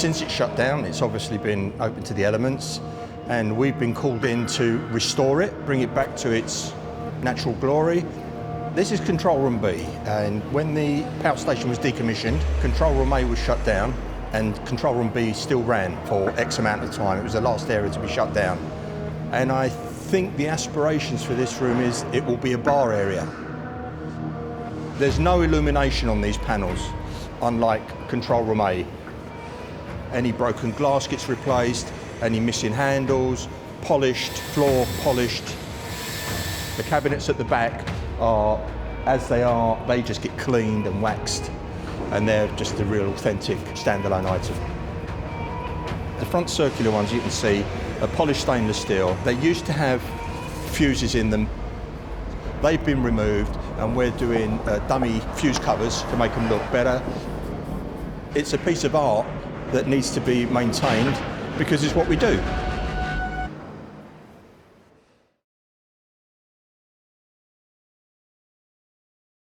Since it shut down, it's obviously been open to the elements, and we've been called in to restore it, bring it back to its natural glory. This is Control Room B, and when the power station was decommissioned, Control Room A was shut down, and Control Room B still ran for X amount of time. It was the last area to be shut down. And I think the aspirations for this room is it will be a bar area. There's no illumination on these panels, unlike Control Room A. Any broken glass gets replaced, any missing handles, polished, floor polished. The cabinets at the back are, as they are, they just get cleaned and waxed, and they're just a real authentic standalone item. The front circular ones you can see are polished stainless steel. They used to have fuses in them. They've been removed, and we're doing dummy fuse covers to make them look better. It's a piece of art that needs to be maintained because it's what we do.